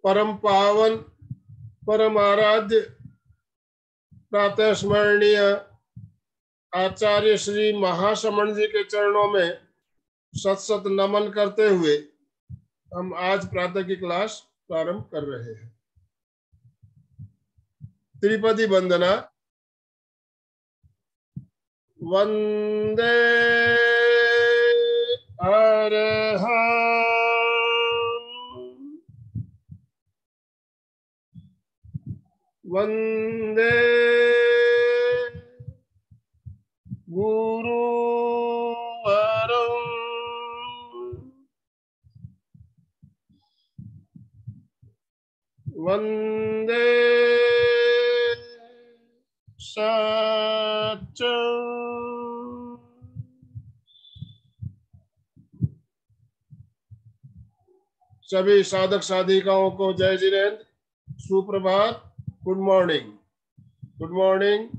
परम पावन परम आराध्य प्रातः स्मरणीय आचार्य श्री महासमण जी के चरणों में सत सत नमन करते हुए हम आज प्रातः की क्लास प्रारंभ कर रहे हैं। त्रिपदी वंदना। वंदे अरहं वंदे गुरुवरं वंदे सत्यं सभी साधक साधिकाओं को जय जिनेन्द्र, सुप्रभात, गुड मॉर्निंग। Good morning.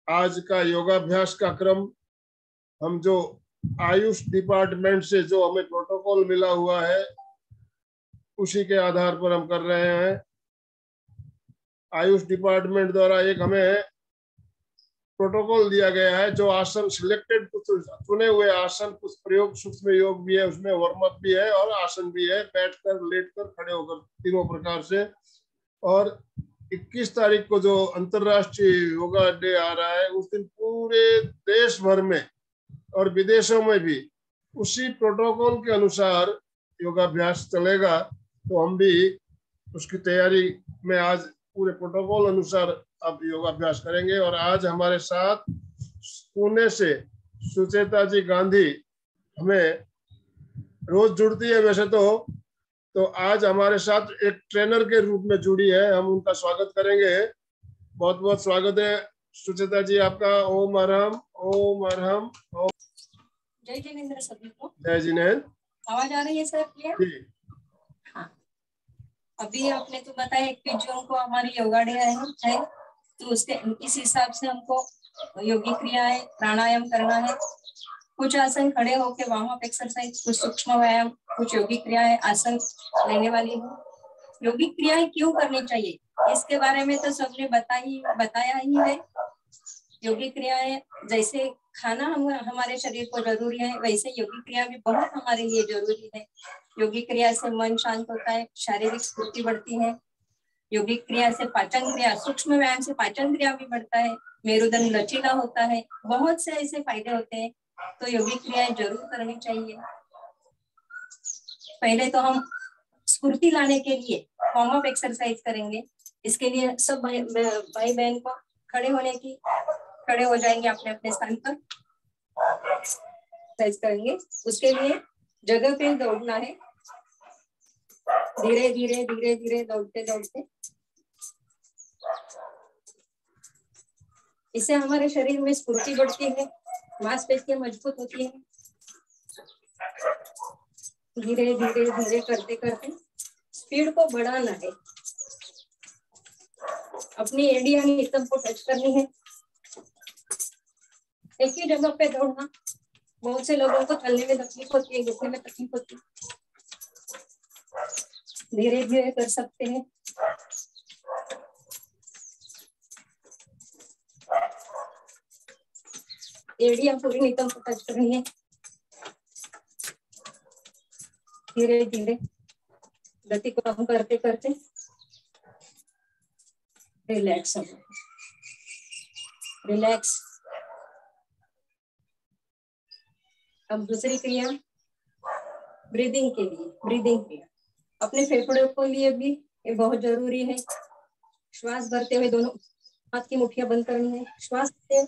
आज का योगाभ्यास का क्रम हम जो आयुष डिपार्टमेंट से जो हमें प्रोटोकॉल मिला हुआ है उसी के आधार पर हम कर रहे हैं। आयुष डिपार्टमेंट द्वारा एक हमें प्रोटोकॉल दिया गया है, जो आसन सिलेक्टेड कुछ चुने हुए आसन, कुछ प्रयोग सूक्ष्म योग भी है, उसमें वार्म अप भी है और आसन भी है, बैठकर, लेटकर, खड़े होकर, तीनों प्रकार से। और 21 तारीख को जो अंतरराष्ट्रीय योगा डे आ रहा है उस दिन पूरे देश भर में और विदेशों में भी उसी प्रोटोकॉल के अनुसार योगाभ्यास चलेगा। तो हम भी उसकी तैयारी में आज पूरे प्रोटोकॉल अनुसार अब योगाभ्यास करेंगे। और आज हमारे साथ पुणे से सुचेता जी गांधी हमें रोज जुड़ती है वैसे तो आज हमारे साथ एक ट्रेनर के रूप में जुड़ी है। हम उनका स्वागत करेंगे। बहुत बहुत स्वागत है सुचेता जी आपका। ओम अरहम, ओम अरहम, ओम। जय जिनेन्द्र सभी को। जय जिनेन्द्र। आवाज आ रही है सर? क्लियर? हाँ। अभी आपने तो बताया 21 जून को हमारी योगा डे है, तो उसके इस हिसाब से हमको योगी क्रियाएं, प्राणायाम करना है। कुछ आसन खड़े होके वार्म अप एक्सरसाइज, कुछ सूक्ष्म व्यायाम, कुछ योगी क्रियाएं आसन लेने वाली है। योगी क्रियाएं क्यों करनी चाहिए इसके बारे में तो सबने बताया ही है। योगी क्रियाएं जैसे खाना हमारे शरीर को जरूरी है, वैसे योगी क्रिया भी बहुत हमारे लिए जरूरी है। योगी क्रिया से मन शांत होता है, शारीरिक स्फूर्ति बढ़ती है। योगी क्रिया से पाचन क्रिया, सूक्ष्म व्यायाम से पाचन क्रिया भी बढ़ता है, मेरुदंड लचीला होता है, बहुत से ऐसे फायदे होते हैं। तो योगी क्रियाएं जरूर करनी चाहिए। पहले तो हम स्फूर्ति लाने के लिए वार्म अप एक्सरसाइज करेंगे। इसके लिए सब भाई बहन को खड़े हो जाएंगे अपने अपने स्थान पर, एक्सरसाइज करेंगे। उसके लिए जगह पे दौड़ना है, धीरे धीरे धीरे धीरे दौड़ते दौड़ते। इससे हमारे शरीर में स्फूर्ति बढ़ती है, मांसपेशियां मजबूत होती है। धीरे धीरे धीरे करते करते स्पीड को बढ़ाना है, अपनी एडी यानी नितंब को टच करनी है। एक ही जगह पे दौड़ना, बहुत से लोगों को चलने में तकलीफ होती है, घुटने में तकलीफ होती है, धीरे धीरे कर सकते हैं। एड़ी हम पूरी नितंब को टच करेंगे, धीरे धीरे गति को कम करते करते रिलैक्स हो, रिलैक्स। अब दूसरी क्रिया ब्रीदिंग के लिए, ब्रीदिंग क्रिया अपने फेफड़ों के लिए भी ये बहुत जरूरी है। श्वास भरते हुए दोनों हाथ की मुट्ठियां बंद करनी है, श्वास से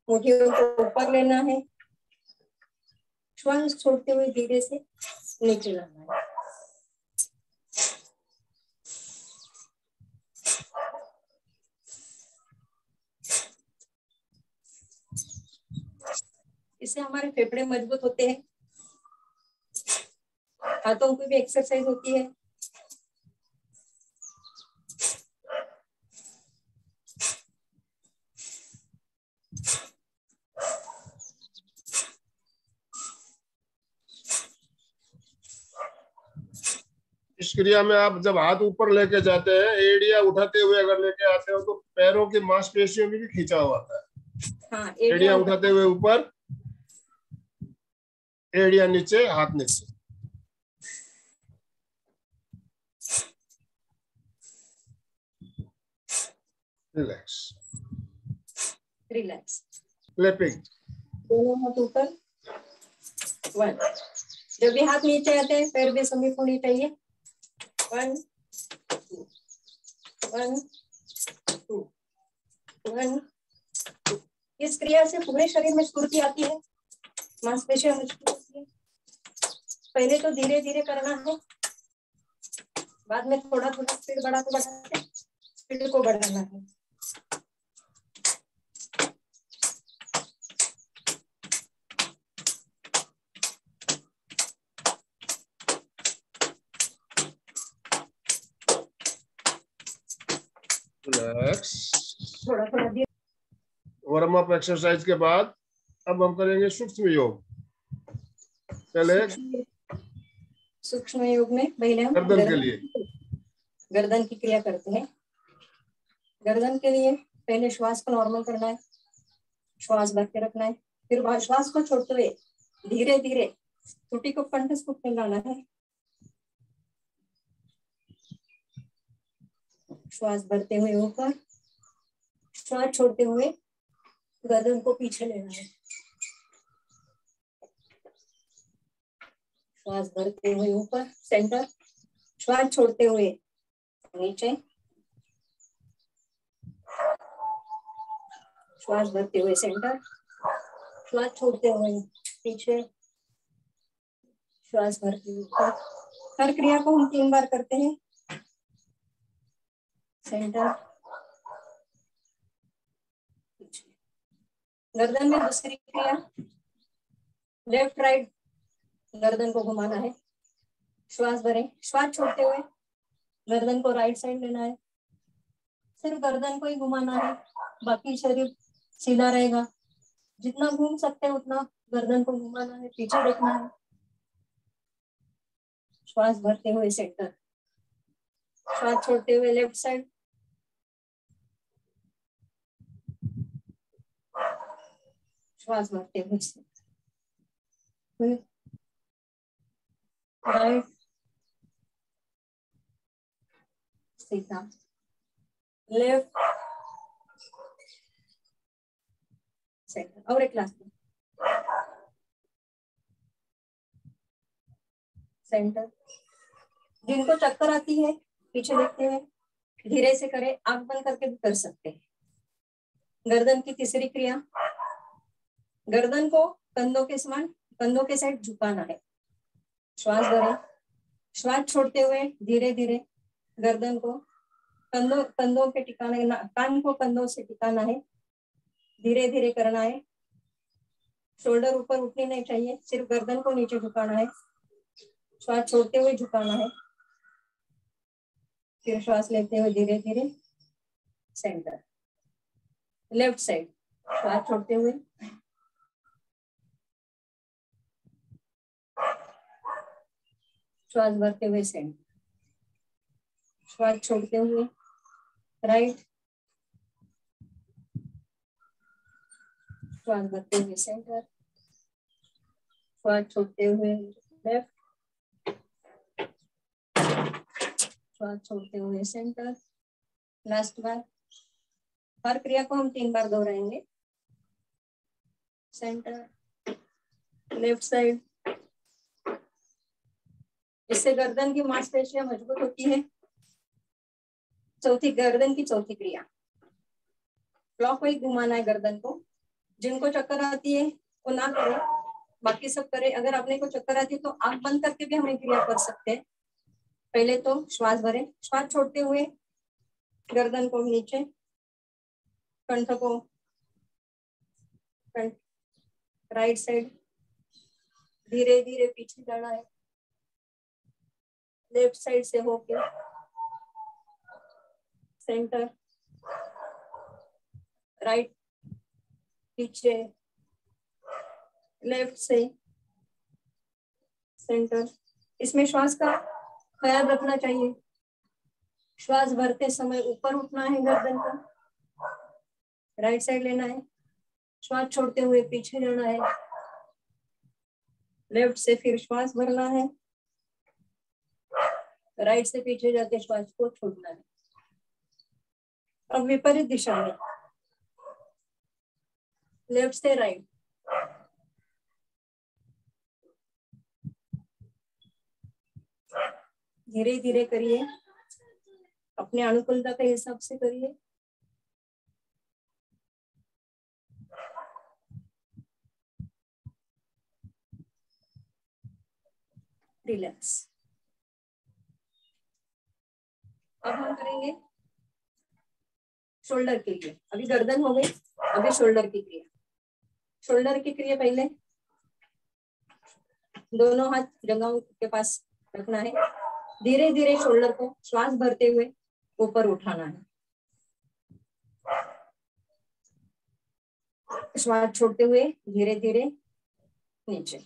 मुट्ठियों को ऊपर लेना है, श्वास छोड़ते हुए धीरे से नीचे लाना है। इससे हमारे फेफड़े मजबूत होते हैं, हाथों की भी एक्सरसाइज होती है। इस क्रिया में आप जब हाथ ऊपर लेके जाते हैं, एड़िया उठाते हुए अगर लेके आते हो तो पैरों की मांसपेशियों की भी खिंचाव आता है। हाँ, एड़िया उठाते हुए ऊपर, एड़िया नीचे, हाथ नीचे। Relax, relax. क्लैपिंग, दोनों हाथ ऊपर, 1। जब भी हाथ नीचे आते हैं पैर भी समीप होनी चाहिए, 1 2 1 2 1 2। इस क्रिया से पूरे शरीर में स्फूर्ति आती है, मांसपेशियां मजबूत होती है। पहले तो धीरे धीरे करना है, बाद में थोड़ा थोड़ा स्पीड बढ़ाते बढ़ाते स्पीड को बढ़ाना है। थोड़ा थोड़ा वार्म अप एक्सरसाइज के बाद अब हम करेंगे सूक्ष्म योग। पहले सूक्ष्म योग में पहले हम गर्दन के लिए गर्दन की क्रिया करते हैं। गर्दन के लिए पहले श्वास को नॉर्मल करना है, श्वास भर के रखना है, फिर श्वास को छोड़ते हुए धीरे धीरे टूटी को कंठस्थ को फैलाना है। श्वास भरते हुए ऊपर, श्वास छोड़ते हुए गर्दन को पीछे लेना है। श्वास भरते हुए ऊपर सेंटर, श्वास छोड़ते हुए नीचे, श्वास भरते हुए सेंटर, श्वास छोड़ते हुए पीछे, श्वास भरते हुए ऊपर। हर क्रिया को हम 3 बार करते हैं। सेंटर, पीछे। गर्दन में दूसरी क्रिया लेफ्ट राइट गर्दन को घुमाना है। श्वास भरें, श्वास छोड़ते हुए गर्दन को राइट साइड लेना है, सिर्फ गर्दन को ही घुमाना है, बाकी शरीर सीधा रहेगा। जितना घूम सकते हैं उतना गर्दन को घुमाना है, पीछे देखना है। श्वास भरते हुए सेंटर, श्वास छोड़ते हुए लेफ्ट साइड, श्वास भरते हुए राइट सीधा, लेफ्ट सेंटर। और एक क्लास में सेंटर। जिनको चक्कर आती है पीछे देखते हुए धीरे से करें, आंख बंद करके भी कर सकते हैं। गर्दन की तीसरी क्रिया, गर्दन को कंधों के समान, कंधों के साइड झुकाना है। श्वास भरें, श्वास छोड़ते हुए धीरे धीरे गर्दन को कंधों पे टिकाना, कान को कंधों से टिकाना है, धीरे धीरे करना है। शोल्डर ऊपर उठनी नहीं चाहिए, सिर्फ गर्दन को नीचे झुकाना है। श्वास छोड़ते हुए झुकाना है, फिर श्वास लेते हुए धीरे धीरे सेंटर, लेफ्ट साइड। श्वास छोड़ते हुए श्वास भरते हुए सेंटर, श्वास छोड़ते हुए राइट, श्वास भरते हुए सेंटर, श्वास छोड़ते हुए लेफ्ट, श्वास छोड़ते हुए सेंटर। लास्ट बार। हर क्रिया को हम 3 बार दोहराएंगे। Centre, left side. इससे गर्दन की मांसपेशियां मजबूत होती है। गर्दन की चौथी क्रिया, क्लॉकवाइज घुमाना है गर्दन को। जिनको चक्कर आती है वो ना करे, बाकी सब करे। अगर आपने को चक्कर आती है तो आंख बंद करके भी हम क्रिया कर सकते हैं। पहले तो श्वास भरे, श्वास छोड़ते हुए गर्दन को नीचे, कंठ को राइट साइड, धीरे धीरे पीछे जाना है। लेफ्ट साइड से होके सेंटर, राइट, पीछे, लेफ्ट से सेंटर। इसमें श्वास का ख्याल रखना चाहिए। श्वास भरते समय ऊपर उठना है गर्दन का, राइट साइड लेना है। श्वास छोड़ते हुए पीछे जाना है। लेफ्ट से फिर श्वास भरना है, राइट से पीछे जाके श्वास को छोड़ना है। अब विपरीत दिशा में, लेफ्ट से राइट, धीरे धीरे करिए, अपने अनुकूलता के हिसाब से करिए। रिलैक्स। अब हम करेंगे शोल्डर के लिए। अभी गर्दन हो गई, अभी शोल्डर की क्रिया। शोल्डर की क्रिया पहले दोनों हाथ जंघों के पास रखना है। धीरे धीरे शोल्डर को श्वास भरते हुए ऊपर उठाना है। श्वास छोड़ते हुए धीरे धीरे नीचे,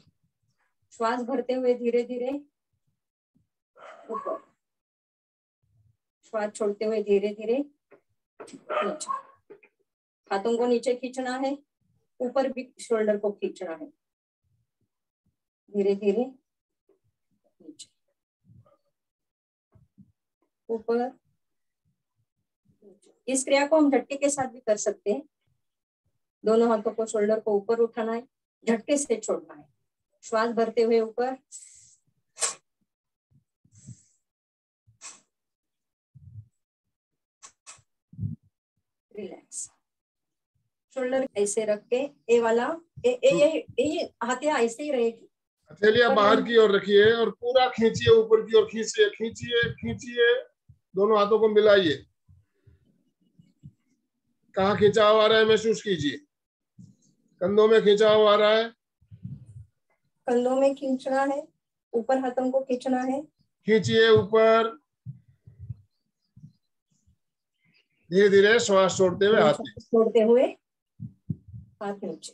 श्वास भरते हुए धीरे धीरे ऊपर, श्वास छोड़ते हुए धीरे धीरे नीचे। हाथों को नीचे खींचना है, ऊपर भी शोल्डर को खींचना है। धीरे धीरे नीचे, ऊपर। इस क्रिया को हम झटके के साथ भी कर सकते हैं। दोनों हाथों को शोल्डर को ऊपर उठाना है, झटके से छोड़ना है। श्वास भरते हुए ऊपर, रिलैक्स। शोल्डर ऐसे रख के ए वाला ये हथिया ऐसे ही रहेगी। हथेलियां बाहर की ओर रखिए और पूरा खींचिए, ऊपर की ओर खींचिए, खींचिए खींचिए। दोनों हाथों को मिलाइए। कहाँ खिंचाव आ रहा है महसूस कीजिए। कंधों में खिंचाव आ रहा है, कंधों में खींचना है, ऊपर हाथों को खींचना है। खींचिए ऊपर, धीरे धीरे श्वास छोड़ते हुए हाथ छोड़ते हुए हाथ नीचे,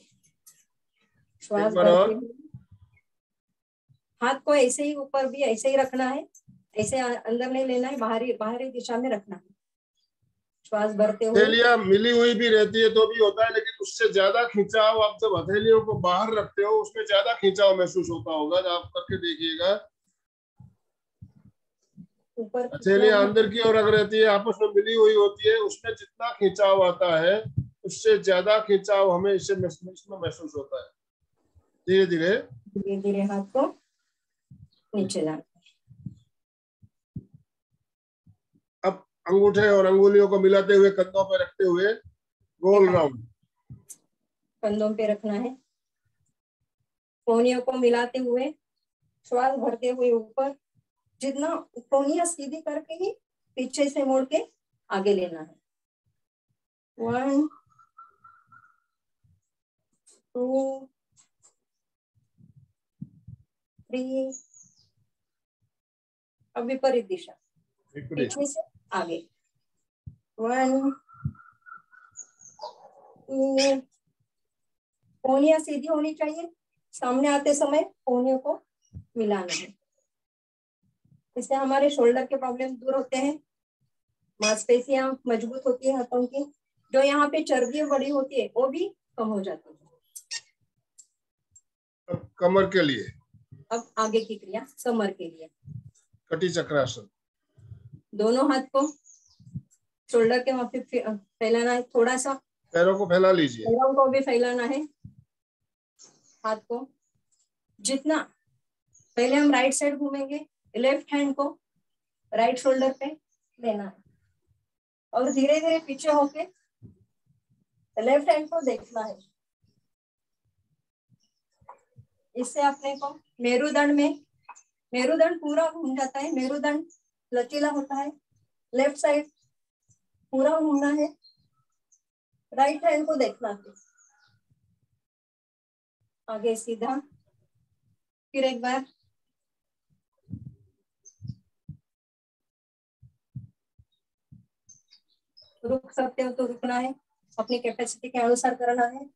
श्वास भरते हुए। हाथ को ऐसे ही ऊपर भी ऐसे ही रखना है, ऐसे अंदर नहीं लेना है, बाहरी दिशा में रखना है। श्वास भरते हुए। हथेलियां मिली हुई भी रहती है तो भी होता है, लेकिन उससे ज्यादा खिंचाव आप जब हथेलियों को बाहर रखते हो उसमें ज्यादा खिंचाव महसूस होता होगा। जब आप करके देखिएगा, हथेलियां अंदर की ओर अगर रहती है, आपस में मिली हुई होती है, उसमें जितना खिंचाव आता है उससे ज्यादा खिंचाव हमें इसमें महसूस होता है। धीरे धीरे धीरे धीरे हाथ को नीचे लाना। अब अंगूठे और अंगुलियों को मिलाते हुए कंधों पर रखते हुए गोल राउंड। कंधों पे रखना है, कोहनियों को मिलाते हुए श्वास भरते हुए ऊपर। जितना कोहनियां सीधी करके ही पीछे से मोड़ के आगे लेना है। 1 2 3। अब विपरीत दिशा, पीछे से आगे। 1 2। कोहनियां सीधी होनी चाहिए। सामने आते समय कोहनियों को मिलाना है। इससे हमारे शोल्डर के प्रॉब्लम दूर होते हैं, मांसपेशियां मजबूत होती है हाथों की, जो यहाँ पे चर्बी बड़ी होती है वो भी कम हो जाती है। अब कमर के लिए, अब आगे की क्रिया कमर के लिए, कटी चक्रासन। दोनों हाथ को शोल्डर के वहां पे फैलाना है, थोड़ा सा पैरों को फैला लीजिए, पैरों को भी फैलाना है, हाथ को जितना, पहले हम राइट साइड घूमेंगे, लेफ्ट हैंड को राइट शोल्डर पे लेना है और धीरे धीरे पीछे होके लेफ्ट हैंड को देखना है। इससे अपने को मेरुदंड में, मेरुदंड पूरा घूम जाता है, मेरुदंड लचीला होता है, लेफ्ट साइड पूरा घूमना है, राइट हैंड को देखना है, आगे सीधा, फिर एक बार रुक सकते हो तो रुकना है, अपनी कैपेसिटी के अनुसार करना है।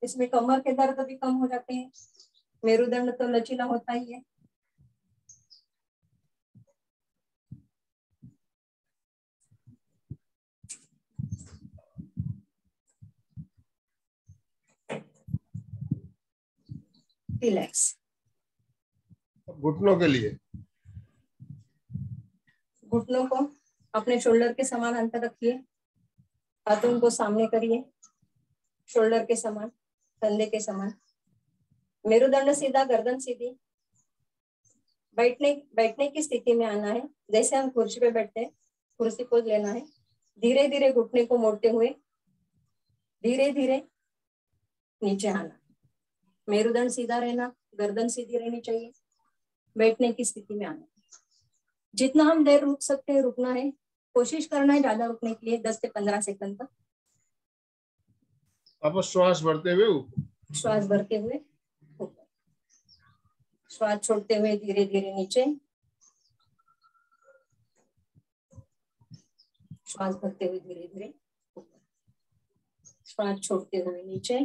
इसमें कमर के दर्द भी कम हो जाते हैं, मेरुदंड तो लचीला होता ही है। रिलैक्स। घुटनों के लिए, घुटनों को अपने शोल्डर के समान अंतर रखिए, हाथों को सामने करिए, शोल्डर के समान, कंधे के समान, मेरुदंड सीधा, गर्दन सीधी, बैठने की स्थिति में आना है, जैसे हम कुर्सी पे बैठते हैं, कुर्सी पोज लेना है, धीरे धीरे घुटने को मोड़ते हुए धीरे धीरे नीचे आना, मेरुदंड सीधा रहना, गर्दन सीधी रहनी चाहिए, बैठने की स्थिति में आना। जितना हम देर रुक सकते हैं रुकना है, कोशिश करना है ज्यादा रुकने के लिए, 10 से 15 सेकंड तक। आप श्वास भरते हुए ऊपर, श्वास भरते हुए ऊपर, श्वास छोड़ते हुए धीरे धीरे नीचे, श्वास भरते हुए धीरे धीरे ऊपर, श्वास छोड़ते हुए नीचे,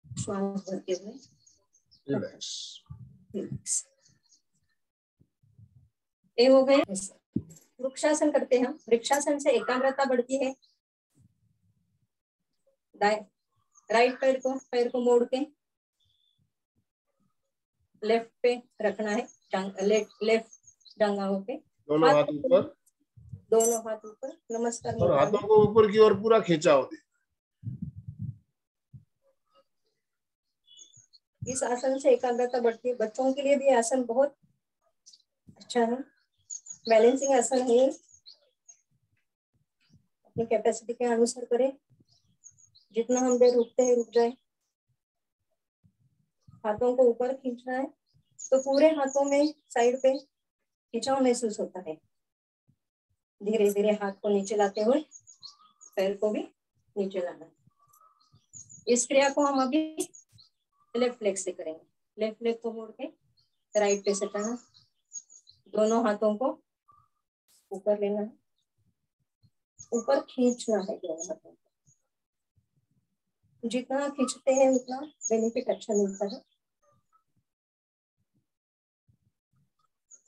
श्वास भरते हुए रिलैक्स। रिलैक्स। ये हो गए। वृक्षासन करते हैं हम, वृक्षासन से एकाग्रता बढ़ती है। राइट पैर को मोड़ के लेफ्ट पे रखना है, लेफ्ट जांघों पे, दोनों हाथ ऊपर, दोनों हाथ ऊपर, नमस्कार और मुद्रा हाथों को ऊपर की ओर पूरा खिंचाव दे। इस आसन से एकाग्रता बढ़ती है। बच्चों के लिए भी आसन बहुत अच्छा है, बैलेंसिंग आसन है, अपनी कैपेसिटी के अनुसार करें, जितना हम देर रुकते हैं रुक जाए। हाथों को ऊपर खींचना है तो पूरे हाथों में साइड पे खिंचाव महसूस होता है। धीरे धीरे हाथ को नीचे लाते हुए पैर को भी नीचे लाना। इस क्रिया को हम अभी लेफ्ट लेग से करेंगे। लेफ्ट लेग को मोड़ के राइट पे सटाना, दोनों हाथों को ऊपर लेना है, ऊपर खींचना है दोनों हाथों को। जितना खींचते हैं उतना बेनिफिट अच्छा मिलता है,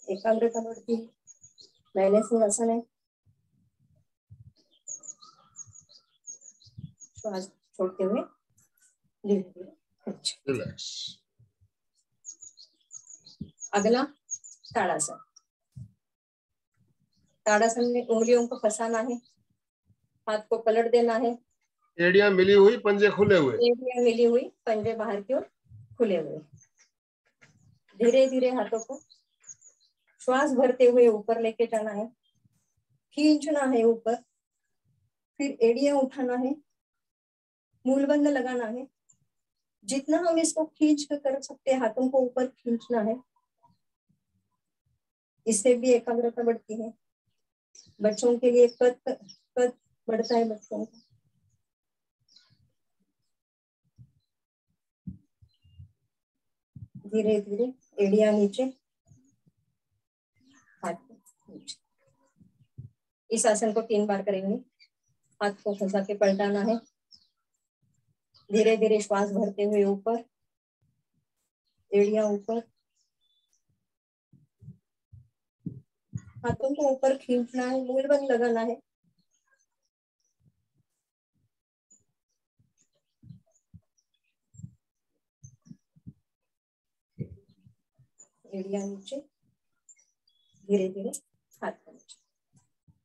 एकाग्रता बढ़ती है, बैलेंसिंग आसन है। श्वास छोड़ते हुए धीरे धीरे रिलैक्स। अगला ताड़ासन। ताड़ासन में उंगलियों को फंसाना है, हाथ को पलट देना है, एड़ियां मिली हुई, पंजे खुले हुए, एड़ियां मिली हुई, पंजे बाहर की ओर खुले हुए। धीरे धीरे हाथों को श्वास भरते हुए ऊपर लेके जाना है, खींचना है ऊपर, फिर एड़ियां उठाना है, मूलबंध लगाना है। जितना हम इसको खींच कर सकते हैं, हाथों को ऊपर खींचना है, इससे भी एकाग्रता बढ़ती है। बच्चों के लिए कद बढ़ता है बच्चों का। धीरे धीरे एड़ियां नीचे, हाथ नीचे। इस आसन को 3 बार करेंगे। हाथ को फंसा के पलटाना है, धीरे धीरे श्वास भरते हुए ऊपर, एड़ियां ऊपर, हाथों को ऊपर खींचना है, मूल बंद लगाना है। एड़ियां नीचे, धीरे धीरे हाथ को नीचे।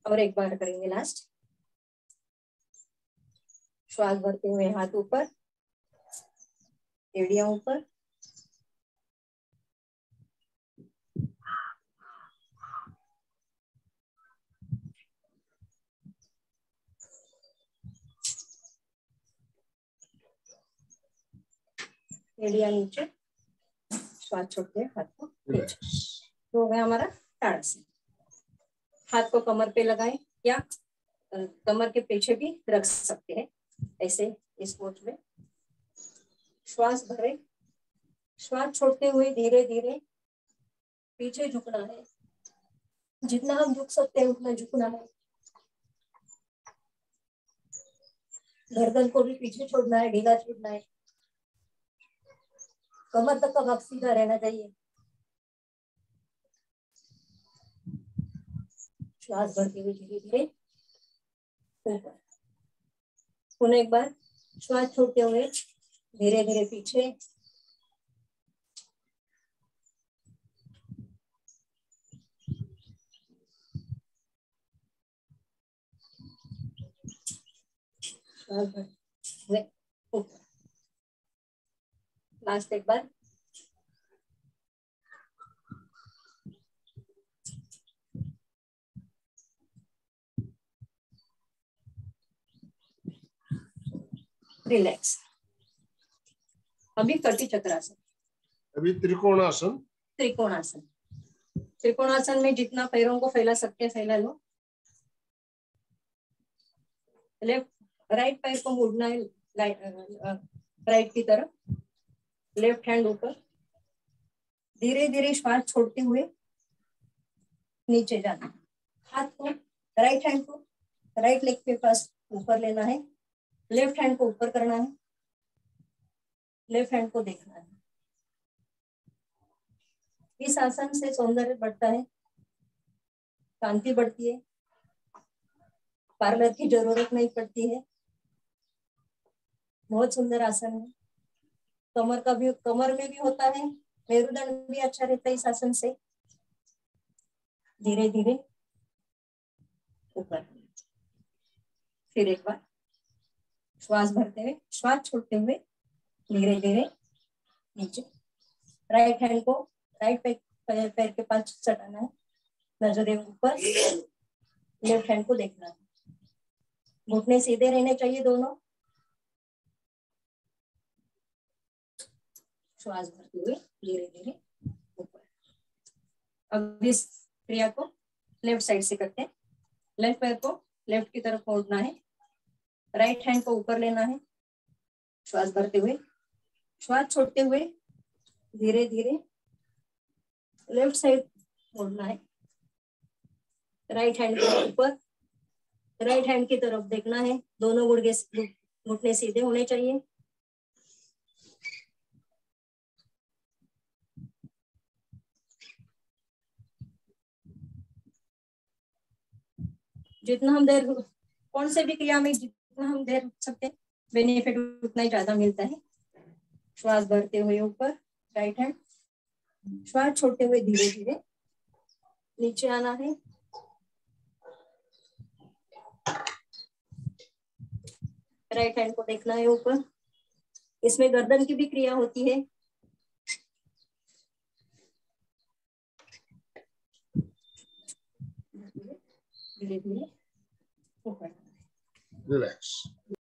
और एक बार करेंगे लास्ट। श्वास भरते हुए हाथ ऊपर, एड़ियां ऊपर, एड़ियां नीचे, श्वास छोड़ते हाथ को नीचे। तो हो गया हमारा ताड़ासन। हाथ को कमर पे लगाएं या कमर के पीछे भी रख सकते हैं, ऐसे इस पोज में। श्वास भरे, श्वास छोड़ते हुए धीरे धीरे पीछे झुकना है। जितना हम झुक सकते हैं उतना झुकना है। गर्दन को भी पीछे छोड़ना है, ढीला छोड़ना है। कमर तक का भाग सीधा रहना चाहिए। श्वास भरते हुए धीरे धीरे ऊपर। पुनः एक बार श्वास छोड़ते हुए धीरे धीरे पीछे, श्वास भरते हुए ऊपर। लास्ट एक बार। रिलैक्स। अभी कटी चक्रासन, अभी त्रिकोणासन। त्रिकोणासन। त्रिकोणासन में जितना पैरों को फैला सकते हैं फैला लो। लेफ्ट राइट पैर को मुड़ना है राइट की तरफ, लेफ्ट हैंड ऊपर, धीरे धीरे श्वास छोड़ते हुए नीचे जाना। हाथ को, राइट हैंड को राइट लेग के पास ऊपर लेना है, लेफ्ट हैंड को ऊपर करना है, लेफ्ट हैंड को देखना है। इस आसन से सौंदर्य बढ़ता है, कांति बढ़ती है, पार्लर की जरूरत नहीं पड़ती है। बहुत सुंदर आसन है। कमर में भी होता है, मेरुदंड भी अच्छा रहता है इस आसन से। धीरे धीरे ऊपर। फिर एक बार श्वास भरते हुए, श्वास छोड़ते हुए धीरे धीरे नीचे। राइट हैंड को राइट पैर के पास सटाना है, नजरें ऊपर, लेफ्ट हैंड को देखना है। घुटने सीधे रहने चाहिए दोनों। श्वास भरते हुए धीरे धीरे ऊपर। अब इस क्रिया को लेफ्ट साइड से करते हैं। लेफ्ट पैर को लेफ्ट की तरफ मोड़ना है, राइट हैंड को ऊपर लेना है, श्वास भरते हुए, श्वास छोड़ते हुए धीरे धीरे लेफ्ट साइड मोड़ना है, राइट हैंड को ऊपर, राइट हैंड की तरफ देखना है। दोनों घुटने सीधे होने चाहिए। जितना हम देर, कौन से भी क्रिया में जितना हम देर रुक सकते हैं बेनिफिट उतना ही ज्यादा मिलता है। श्वास भरते हुए ऊपर, राइट हैंड, श्वास छोड़ते हुए धीरे धीरे नीचे आना है। राइट हैंड को देखना है ऊपर। इसमें गर्दन की भी क्रिया होती है। धीरे धीरे ऊपर। रिलैक्स।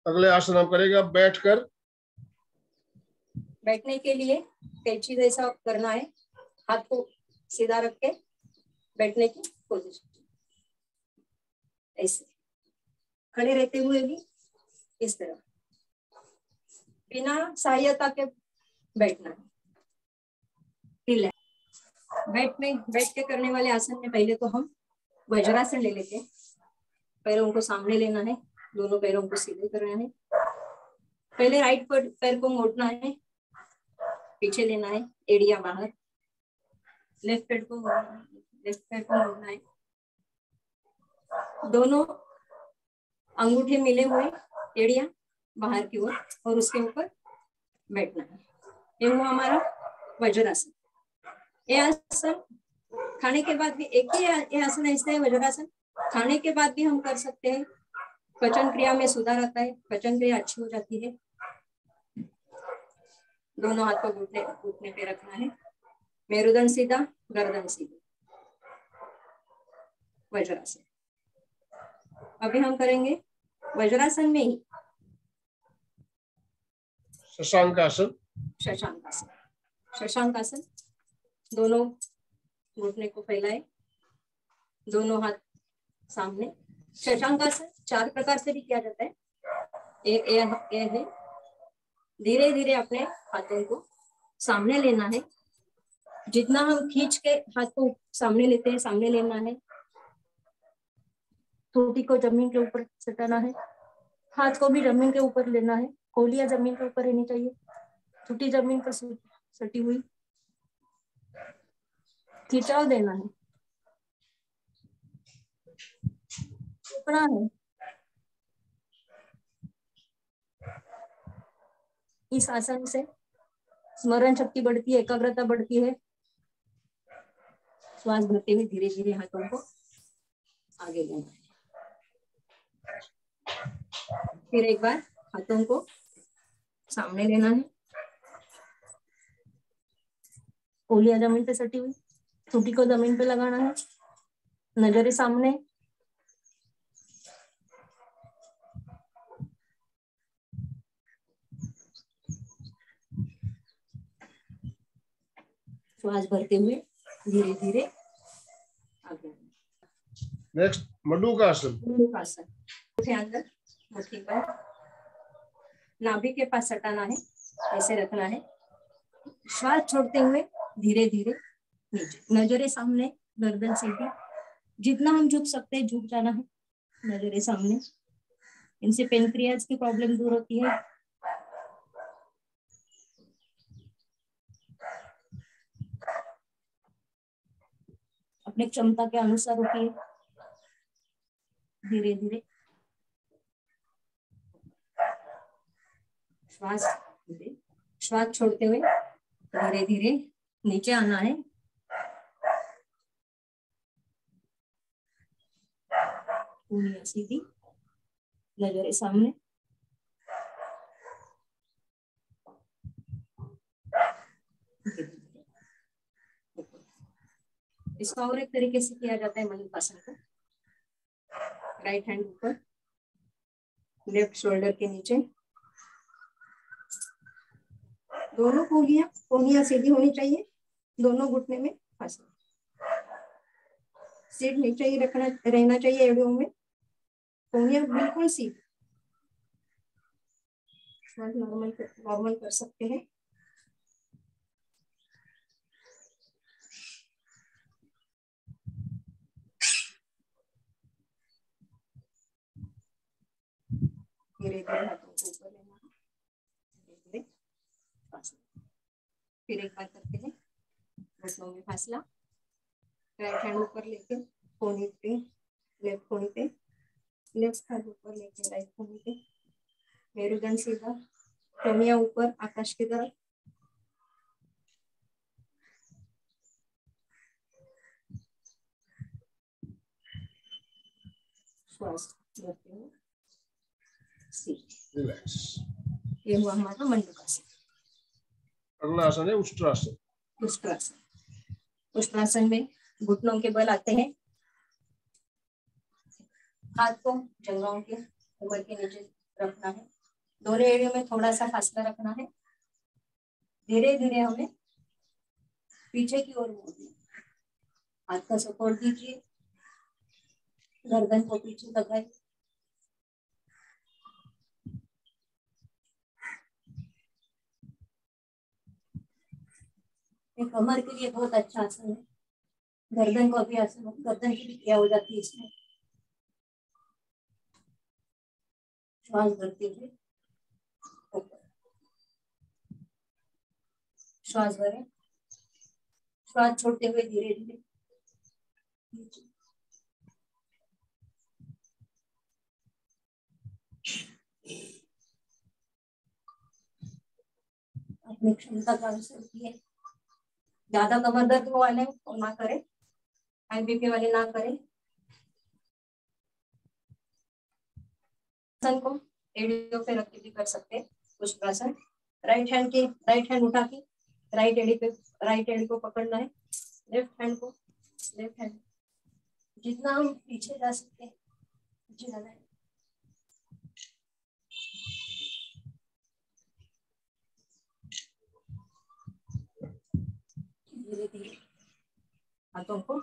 अगले आसन हम करेंगे बैठकर। बैठने के लिए कैंची जैसा करना है, हाथ को सीधा रख के बैठने की पोजीशन। ऐसे खड़े रहते हुए भी इस तरह बिना सहायता के बैठना है। रिलैक्स। बैठ के करने वाले आसन में पहले तो हम वज्रासन ले लेते हैं। पैरों को सामने लेना है, दोनों पैरों को सीधे करना है। पहले राइट पैर को मोड़ना है, पीछे लेना है, एड़िया बाहर, लेफ्ट पैड को मोड़ना है, दोनों अंगूठे मिले हुए, एड़िया बाहर की ओर, और उसके ऊपर बैठना है। ये हुआ हमारा वज्रासन। ये आसन खाने के बाद भी, एक ही ये आसन ऐसा है वज्रासन, खाने के बाद भी हम कर सकते हैं। पचन क्रिया में सुधार आता है, पचन क्रिया अच्छी हो जाती है। दोनों हाथ को घुटने पे रखना है, मेरुदंड सीधा, गर्दन सीधी, वज्रासन। अभी हम करेंगे वज्रासन में ही शशांकासन। शशांकासन। शशांकासन, दोनों घुटने को फैलाए, दोनों हाथ सामने। शशांकासन 4 प्रकार से भी किया जाता है। ये है, धीरे धीरे अपने हाथों को सामने लेना है। जितना हम खींच के हाथ को सामने लेते हैं, सामने लेना है। ठोड़ी को जमीन के ऊपर सटाना है, हाथ को भी जमीन के ऊपर लेना है। कोलियां जमीन के ऊपर रहनी चाहिए, ठुटी जमीन पर सटी हुई। खिंचाव देना है, झुकना है। इस आसन से स्मरण शक्ति बढ़ती है, एकाग्रता बढ़ती है। श्वास भरते हुए धीरे धीरे हाथों को आगे लेना है। फिर एक बार हाथों को सामने लेना है, उंगलियां जमीन पे सटी हुई, ठुटी को जमीन पे लगाना है, नजरें सामने। श्वास भरते हुए धीरे धीरे आगे। नेक्स्ट मंडूकासन। मंडूकासन, मुट्ठी अंदर, मुट्ठी पर, नाभि के पास सटाना है, ऐसे रखना है। श्वास छोड़ते हुए धीरे धीरे नीचे, नजरें सामने, गर्दन सीधी। जितना हम झुक सकते हैं झुक जाना है, नजरें सामने। इनसे पेनक्रियाज की प्रॉब्लम दूर होती है। अपने क्षमता के अनुसार रुकिए, धीरे धीरे श्वास छोड़ते हुए धीरे धीरे नीचे आना है। उंगलियां सीधी, नजरें सामने। इसका और एक तरीके से किया जाता है मंडूकासन को। राइट हैंड ऊपर, लेफ्ट शोल्डर के नीचे, दोनों कोहनियां सीधी होनी चाहिए, दोनों घुटने में फंसना। सीट नीचे ही रहना चाहिए एड़ियों में, कोहनियां बिल्कुल सीधी। नॉर्मल कर सकते हैं। धीरे धीरे हाथों को ऊपर लेना है, धीरे फासला। फिर एक बार करते हैं, घुटनों में फासला। राइट हैंड ऊपर लेके कोहनी पे, लेफ्ट कोहनी पे, लेफ्ट हाथ ऊपर लेके राइट कोहनी पे, मेरुदंड सीधा, कोहनियां ऊपर आकाश की तरफ। श्वास लेते हुए रिलैक्स। ये हुआ हमारा मंडूकासन। अगला आसन है उष्ट्रासन। उष्ट्रासन में घुटनों के बल आते हैं, हाथ को जंघाओं के ऊपर के नीचे रखना है, दोनों एड़ियों में थोड़ा सा फासला रखना है। धीरे धीरे हमें पीछे की ओर मोड़ना, हाथ का सपोर्ट दीजिए, गर्दन को पीछे दबाइए। ये कमर के लिए बहुत अच्छा आसन है, गर्दन को भी आसन, गर्दन की भी क्रिया हो जाती है इसमें। श्वास भरते हुए ऊपर, श्वास भरें, श्वास छोड़ते हुए धीरे धीरे अपनी क्षमता का अनुसार किए। ज्यादा कमर दर्द वाले और ना करें, हाई बीपी वाले ना करें। को एड़ियों पे रख के भी कर सकते हैं पुष्पासन। राइट हैंड उठा के राइट एड़ी को पकड़ना है, लेफ्ट हैंड जितना हम पीछे जा सकते हैं पीछे जाना है। धीरे धीरे हाथों को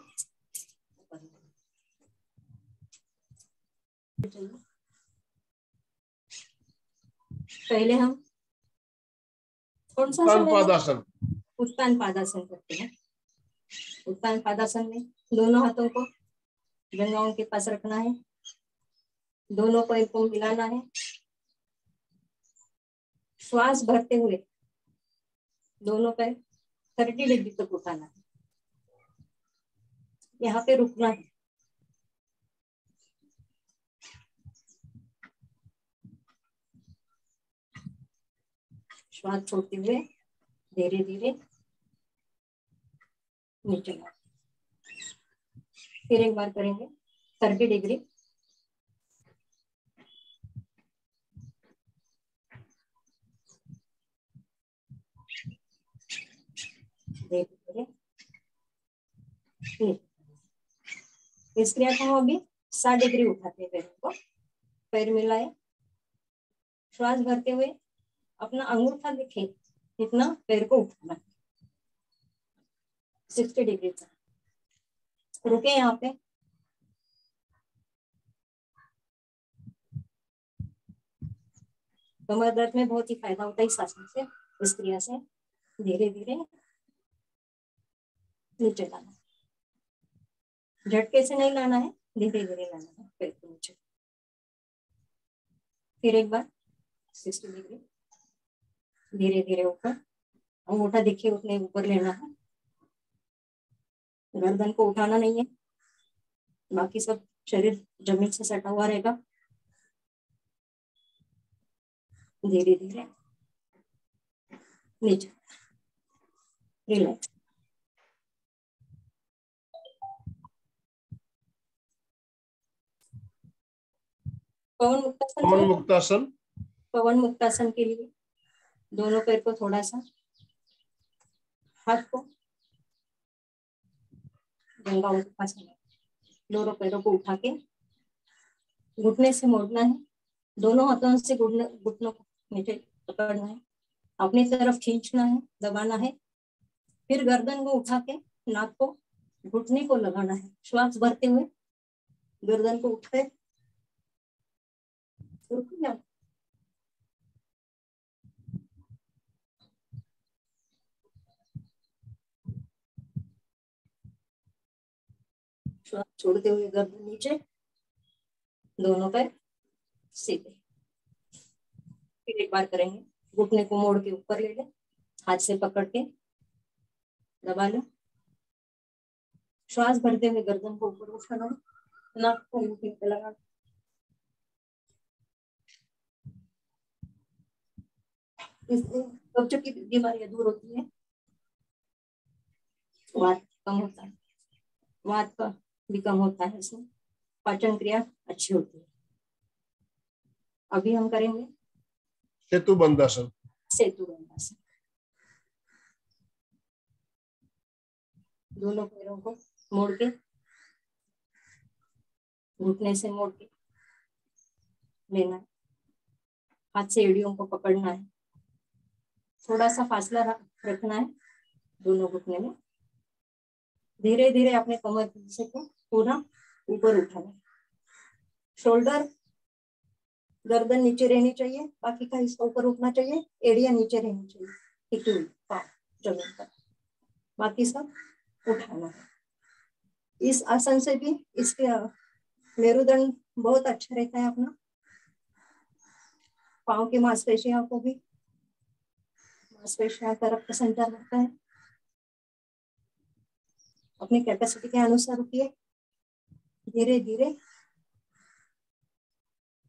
पहले हम कौन सा पादासन, उत्तान पादासन करते हैं। उत्तान पादासन में दोनों हाथों को जंघाओं के पास रखना है, दोनों पैर को मिलाना है, श्वास भरते हुए दोनों पैर 30 डिग्री तक उठाना है। यहाँ पे रुकना है। श्वास छोड़ते हुए धीरे धीरे नीचे। फिर एक बार करेंगे 30 डिग्री। इस क्रिया को हम अभी 60 डिग्री उठाते हैं। पैरों को पैर मिलाए, श्वास भरते हुए अपना अंगूठा दिखे इतना पैर को उठाना है 60 डिग्री तक। रुके यहाँ पे। कमर दर्द में बहुत ही फायदा होता है इस आसन से, इस क्रिया से। धीरे धीरे नीचे लाना, झटके से नहीं लाना है, धीरे धीरे लाना है पैर को नीचे। फिर एक बार 60 डिग्री धीरे धीरे ऊपर, अंगूठा दिखे उतने ऊपर लेना है। गर्दन को उठाना नहीं है, बाकी सब शरीर जमीन से सटा हुआ रहेगा। धीरे धीरे नीचे रिलैक्स। पवन मुक्तासन के लिए दोनों पैर को थोड़ा सा, हाथ को जंघाओं के पास, दोनों पैरों को उठा के घुटने से मोड़ना है, दोनों हाथों से घुटनों को नीचे पकड़ना है, अपनी तरफ खींचना है, दबाना है। फिर गर्दन को उठा के नाक को घुटने को लगाना है। श्वास भरते हुए गर्दन को उठाए, श्वास छोड़ते हुए गर्दन नीचे, दोनों पैर सीधे। फिर एक बार करेंगे, घुटने को मोड़ के ऊपर ले ले, हाथ से पकड़ के दबा लो। श्वास भरते हुए गर्दन को ऊपर उठाना, नाक को मुंह पे लगाना। इससे बच्चों की बीमारियां दूर होती है, वात कम होता है, वात का भी कम होता है, इसमें पाचन क्रिया अच्छी होती है। अभी हम करेंगे सेतु बंधासन। दोनों पैरों को मोड़ के, घुटने से मोड़ के लेना है, हाथ से एड़ियों को पकड़ना है, थोड़ा सा फासला रखना है दोनों घुटने में। धीरे धीरे अपने कमर से को पूरा ऊपर उठाना है। शोल्डर, गर्दन नीचे रहनी चाहिए, बाकी का हिस्सा ऊपर उठना चाहिए, एड़ियां नीचे रहनी चाहिए, पाँव जमीन पर, बाकी सब उठाना है। इस आसन से भी इसके मेरुदंड बहुत अच्छा रहता है अपना, पाँव की मांसपेशियों को भी मांसपेशियों का रक्त संचार होता है। अपनी कैपेसिटी के अनुसार रुकिए, धीरे धीरे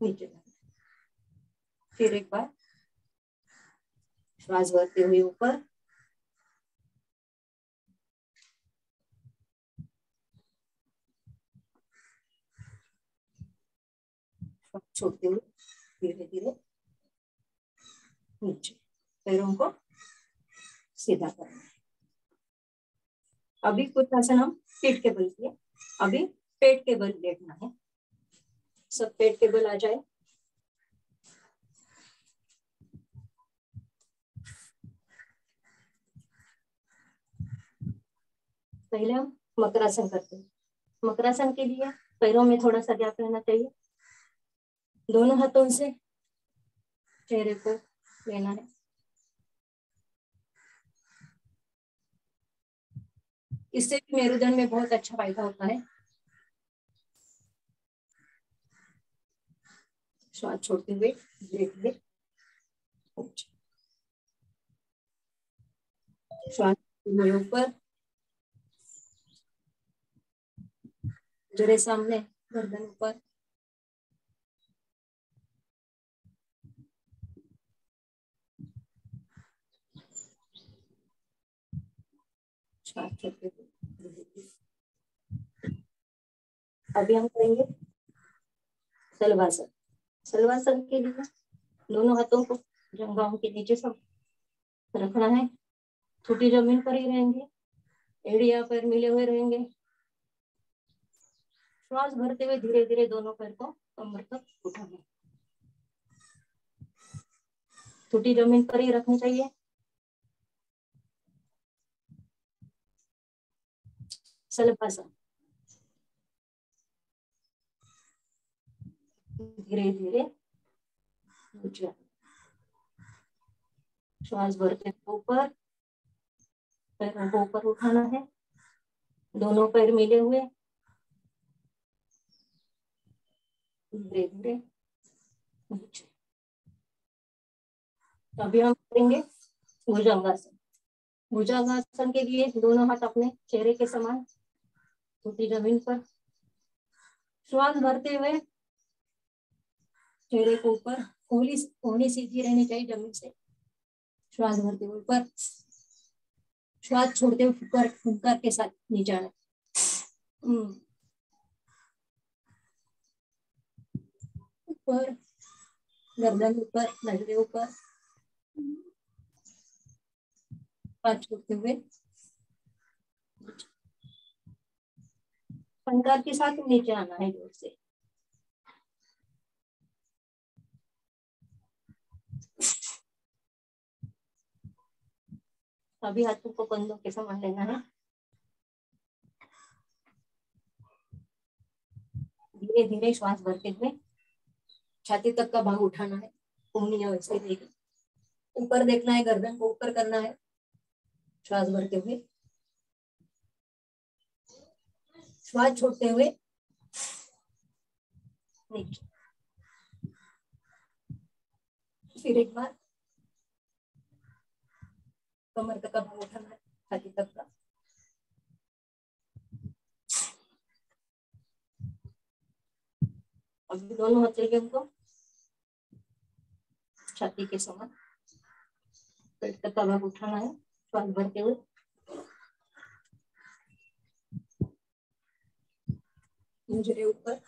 नीचे। फिर एक बार श्वास भरते हुए ऊपर, छोड़ते हुए धीरे धीरे नीचे। पैरों को सीधा करना है। अभी कुछ आसन हम पीठ के बल किए, अभी पेट के बल लेटना है। सब पेट के बल आ जाए। पहले हम मकरासन करते हैं। मकरासन के लिए पैरों में थोड़ा सा गैप रहना चाहिए। दोनों हाथों से चेहरे को लेना है। इससे भी मेरुदंड में बहुत अच्छा फायदा होता है। श्वास छोड़ते हुए धीरे धीरे श्वास ऊपर, जरे सामने, गर्दन ऊपर। श्वास छोड़ते हुए। अभी हम करेंगे सलवासन। सलवासन के लिए दोनों हाथों को जंघाओं के नीचे सब रखना है। छोटी जमीन पर ही रहेंगे, एड़िया पैर मिले हुए रहेंगे। श्वास भरते हुए धीरे धीरे दोनों पैर को कमर तक उठाना। छोटी जमीन पर ही रखनी चाहिए। सलवासन धीरे धीरे नीचे। श्वास भरते ऊपर, पैरों को ऊपर उठाना है। दोनों पैर मिले हुए, धीरे धीरे नीचे। अभी हम करेंगे भुजंगासन। भुजंगासन के लिए दोनों हाथ अपने चेहरे के समान छोटी जमीन पर। श्वास भरते हुए चेहरे को ऊपर, कोहनी सीधी रहनी चाहिए जमीन से। श्वास भरते हुए ऊपर, श्वास छोड़ते हुए फुंकार के साथ नीचे आना। ऊपर, गर्दन ऊपर, नजरें ऊपर। श्वास छोड़ते हुए फुंकार के साथ नीचे आना है जोर से। अभी हाथों को कंधों के समान लेना है। धीरे धीरे श्वास भरते हुए छाती तक का भाग उठाना है। उंगलियां वैसे देगी, ऊपर देखना है, गर्दन को ऊपर करना है। श्वास भरते हुए, श्वास छोड़ते हुए नीचे। फिर एक बार कमर तक का भाग उठाना है, छाती तक का। अभी दोनों हाथ लेके हमको छाती के समान पेट तक का भाग उठाना है। श्वास भरते हुए नजरें ऊपर।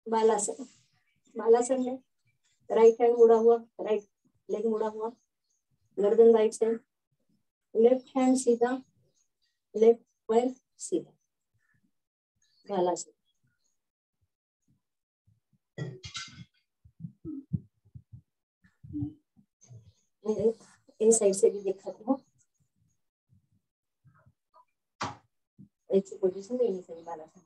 बालासन। बालासन में राइट हैंड मुड़ा हुआ, राइट लेग मुड़ा हुआ, गर्दन राइट साइड, लेफ्ट हैंड सीधा, लेफ्ट पैर सीधा। बालासन। इस साइड से भी दिखाती हूँ। ऐसी पोजीशन में सही बालासन।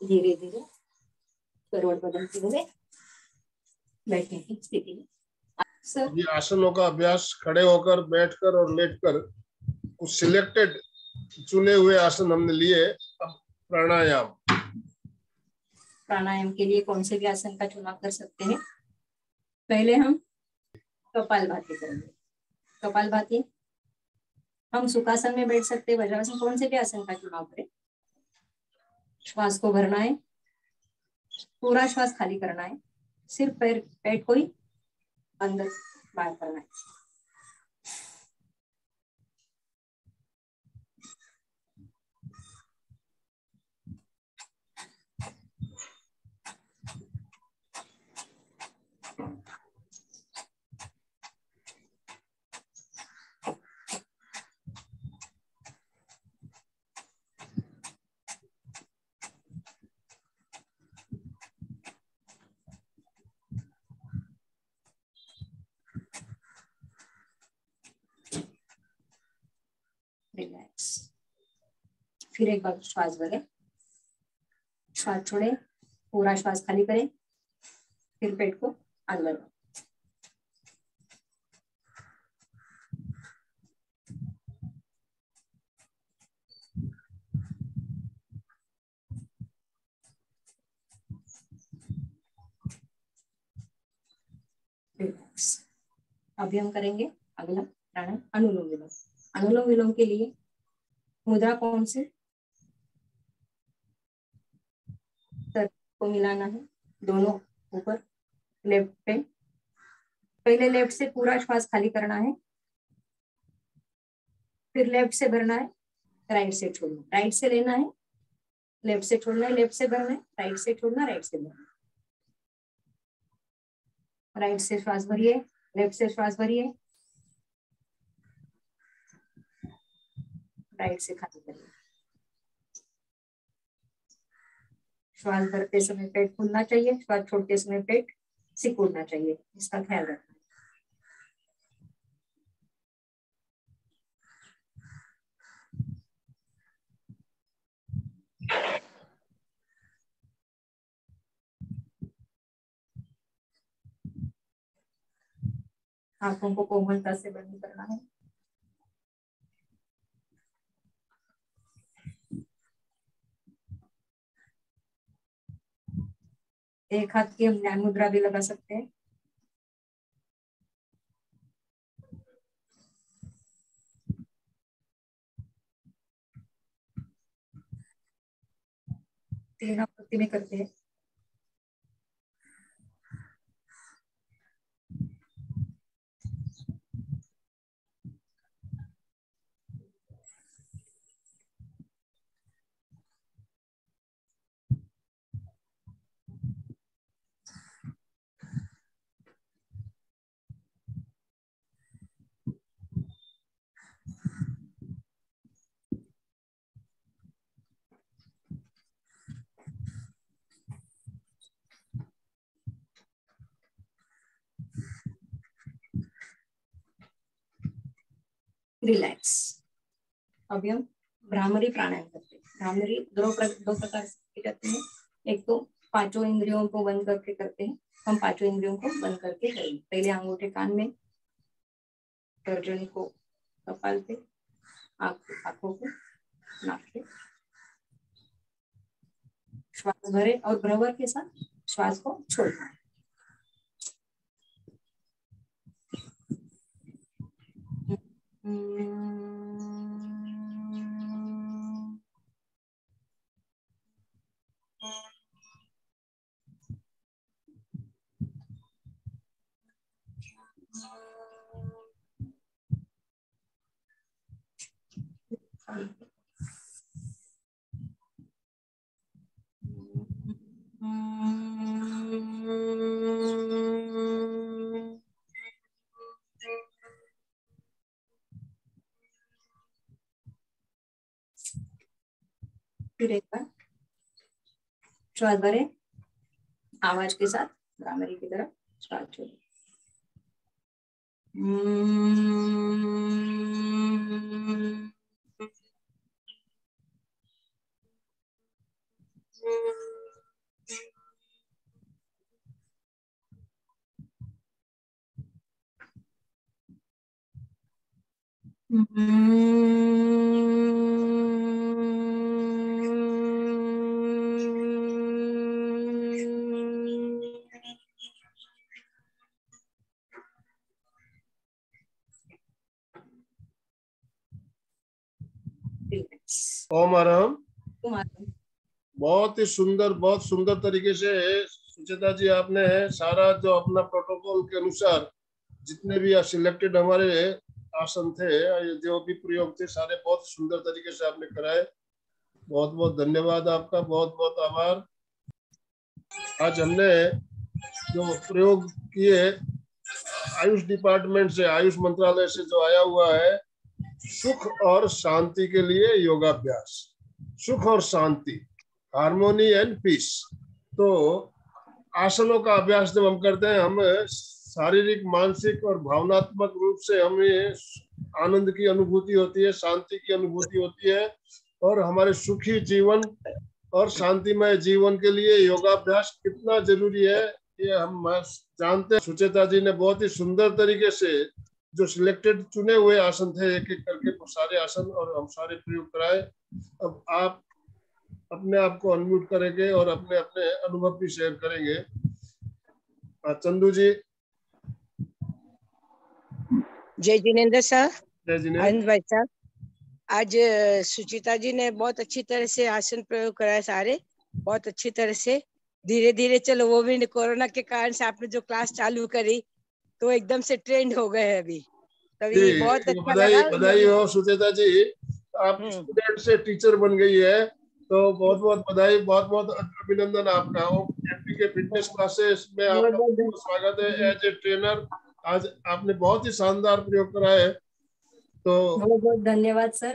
धीरे धीरे करवट बदलते हुए बैठने की स्थिति में। सर ये आसनों का अभ्यास खड़े होकर, बैठकर और लेटकर कुछ सिलेक्टेड चुने हुए आसन हमने लिए। अब प्राणायाम। प्राणायाम के लिए कौन से भी आसन का चुनाव कर सकते हैं। पहले हम कपालभाति करेंगे। कपालभाति हम सुखासन में बैठ सकते हैं, वज्रासन, कौन से भी आसन का चुनाव करें। श्वास को भरना है, पूरा श्वास खाली करना है, सिर्फ पेट को ही अंदर बाहर करना है। रिलैक्स। फिर एक बार श्वास भरें, श्वास छोड़े, पूरा श्वास खाली करें, फिर पेट को अंदर। रिलैक्स। अभी हम करेंगे अगला प्राणायाम अनुलोम विलोम। अनुलोम विलोम के लिए मुद्रा कौन से सर को मिलाना है, दोनों ऊपर, लेफ्ट पे। पहले लेफ्ट से पूरा श्वास खाली करना है, फिर लेफ्ट से भरना है, राइट से छोड़ना, राइट से लेना है, लेफ्ट से छोड़ना है, लेफ्ट से भरना है, राइट से छोड़ना, राइट से भरना। राइट से श्वास भरिए, लेफ्ट से श्वास भरिए, राइट से खाली करिए। श्वास भरते समय पेट खुलना चाहिए, श्वास छोड़ते समय पेट सिकुड़ना चाहिए, इसका ख्याल रखना। आंखों को कोमलता से बंद करना है। एक हाथ की हम ध्यान मुद्रा भी लगा सकते हैं। तीन आकृति में करते हैं। रिलैक्स। अभी हम भ्रामरी प्राणायाम करते हैं। भ्रामरी दो प्रकार से करते हैं। एक तो पांचों इंद्रियों को बंद करके करते हैं। हम पांचों इंद्रियों को बंद करके करेंगे। पहले अंगूठे कान में, तर्जनी को कपाल पे, आंखों को नाक पे, श्वास भरे और भ्रवर के साथ श्वास को छोड़ना है। फिर एक बार श्वास भरे, आवाज के साथ भ्रामरी की तरफ श्वास छोड़े। ओम अरहम। बहुत ही सुंदर, बहुत सुंदर तरीके से सुचेता जी आपने सारा जो अपना प्रोटोकॉल के अनुसार जितने भी सिलेक्टेड हमारे आसन थे, जो भी प्रयोग थे, सारे बहुत सुंदर तरीके से आपने कराए। बहुत बहुत धन्यवाद आपका, बहुत बहुत आभार। आज हमने जो प्रयोग किए आयुष डिपार्टमेंट से, आयुष मंत्रालय से जो आया हुआ है, सुख और शांति के लिए योगाभ्यास, सुख और शांति, हार्मोनी एंड पीस। तो आसनों का अभ्यास जब हम करते हैं, हम शारीरिक, मानसिक और भावनात्मक रूप से हमें आनंद की अनुभूति होती है, शांति की अनुभूति होती है, और हमारे सुखी जीवन और शांतिमय जीवन के लिए योगाभ्यास कितना जरूरी है ये हम जानते हैं। सुचेता जी ने बहुत ही सुंदर तरीके से जो सिलेक्टेड चुने हुए आसन थे, एक एक करके सारे आसन और हम सारे प्रयोग कराए। अब आप अपने आप को अनम्यूट करेंगे और अपने अपने अनुभव भी शेयर करेंगे। चंदू जी। जय जिनेंद्र सर। जय जिनेंद्र भाई साहब, आज सुचिता जी ने बहुत अच्छी तरह से आसन प्रयोग कराए, सारे बहुत अच्छी तरह से। धीरे धीरे चलो, वो भी कोरोना के कारण से आपने जो क्लास चालू करी तो एकदम से ट्रेंड हो गए अभी। तभी बहुत अच्छा लगा। बधाई हो सुचेता जी, आप स्टूडेंट से टीचर बन गई है, तो बहुत बहुत बधाई, बहुत बहुत अभिनंदन आपका। एमपी के फिटनेस क्लासेस में आपका बहुत स्वागत है एज ए ट्रेनर। आज आपने बहुत ही शानदार प्रयोग कराया है, तो बहुत बहुत धन्यवाद सर।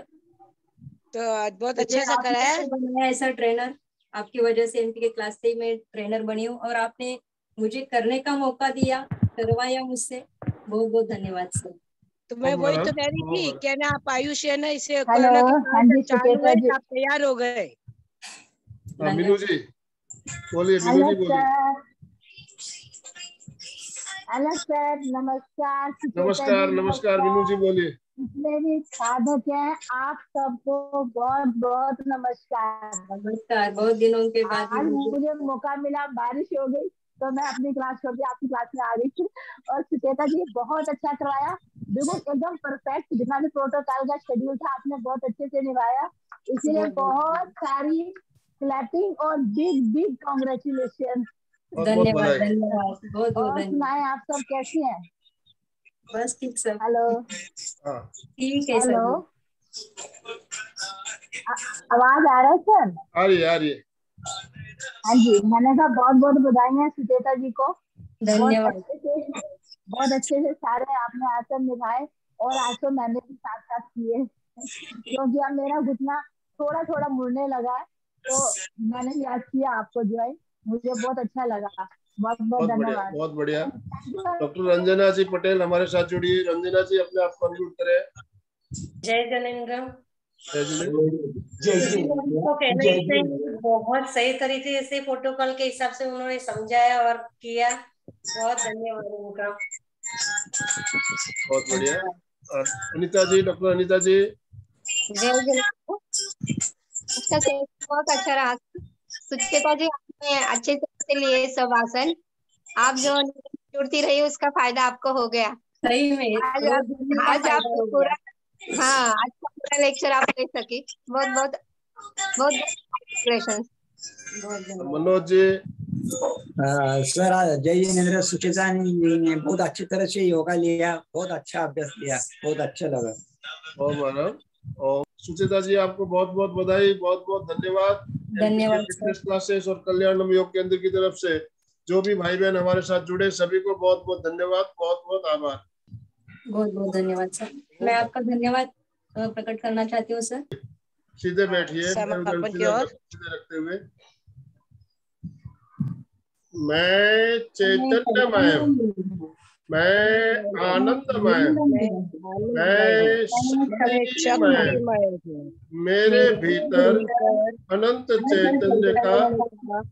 तो आज बहुत अच्छा से कराया। ऐसा ट्रेनर आपकी वजह से एमपी के क्लास से मैं ट्रेनर बनी हूँ, और आपने मुझे करने का मौका दिया, करवाया मुझसे। बहुत बहुत धन्यवाद सर। तो मैं वही तो कह रही थी, क्या ना आप आयुष है ना, इसे हेलो, हाँ जी सुचेता जी, आप तैयार हो गए। मीनू जी बोलिए। मीनू जी बोलिए। हेलो सर, नमस्कार। नमस्कार नमस्कार मीनू जी बोलिए। जितने भी साधक हैं आप सबको बहुत बहुत नमस्कार। नमस्कार। बहुत दिनों के बाद आज मुझे मौका मिला, बारिश हो गई तो मैं अपनी क्लास छोड़ के आपकी क्लास में आ गई थी, और सुचेता जी बहुत अच्छा करवाया, बिल्कुल एकदम परफेक्ट। जितना भी प्रोटोकॉल का शेड्यूल था आपने बहुत अच्छे से निभाया, इसलिए बहुत सारी क्लैपिंग और बिग बिग कांग्रेचुलेशन। धन्यवाद धन्यवाद बहुत और सुनाए आप सब कैसी हैं? बस ठीक सर। हेलो। ठीक है हेलो, आवाज आ रहा है सर? आ रही है। हाँ जी, मैंने कहा बहुत बहुत बधाई है सुचेता जी को। धन्यवाद। बहुत अच्छे से सारे आपने आसन निभाए, और आसन मैंने भी साथ साथ किए, क्योंकि अब मेरा घुटना थोड़ा थोड़ा मुड़ने लगा है, तो मैंने याद किया आपको जो है, मुझे बहुत अच्छा लगा। बहुत बहुत धन्यवाद। बहुत बढ़िया। डॉक्टर रंजना जी पटेल हमारे साथ जुड़ी है। रंजना जी अपने आप को अनम्यूट करें। जय जिनेंद्र। बहुत सही तरीके से प्रोटोकॉल के हिसाब से उन्होंने समझाया और किया। बहुत धन्यवाद उनका। बहुत बढ़िया। अनीता जी, डॉक्टर अनीता जी। जय जिनेंद्र। उसका बहुत अच्छा रहा। सुचिता जी आपने अच्छे से लिए सब आसन। आप जो जुड़ती रही उसका फायदा आपको हो गया। सही में आज आप पूरा, हाँ, आज का पूरा लेक्चर आप ले सके। बहुत बहुत बहुत बहुत मनोज जी। सर जय जिनेंद्र। सुचिता जी ने बहुत अच्छी तरह से योगा लिया, बहुत अच्छा अभ्यास लिया, बहुत अच्छा लगा। और सुचिता जी आपको बहुत बहुत बधाई, बहुत बहुत धन्यवाद। फिटनेस क्लासेस और कल्याणम योग केंद्र की तरफ से जो भी भाई बहन हमारे साथ जुड़े, सभी को बहुत बहुत धन्यवाद, बहुत बहुत आभार। बहुत बहुत धन्यवाद सर। मैं आपका धन्यवाद प्रकट करना चाहती हूँ सर। सीधे बैठिए, सीधे रखते हुए। मैं चैतन्यमय हूँ, मैं आनंदमय हूँ, मैं शक्तिमय हूँ, मेरे भीतर अनंत चैतन्य का,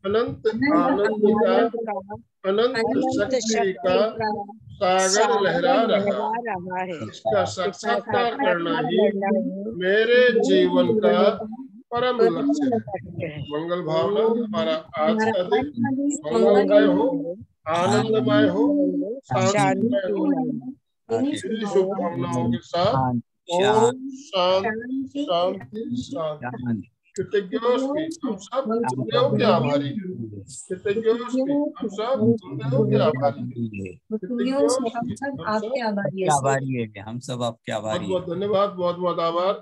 अनंत आनंद का, अनंत शक्ति का सागर लहरा रहा है। इसका साक्षात्कार करना ही मेरे जीवन का परम लक्ष्य है। मंगल भावना हमारा आज का दिन मंगलमय हो, आनंदमय हो, शांतिमय हो। इसी शुभकामनाओं के साथ ओम शांति शांति शांति। कृतज्ञोस्मि, हम सब तुमदेव के आभारी हैं। कृतज्ञोस्मि, हम सब तुमदेव के आभारी हैं। हम सब आपके आभारी हैं। हम सब आपके आभारी हैं। बहुत बहुत धन्यवाद, बहुत बहुत आभार।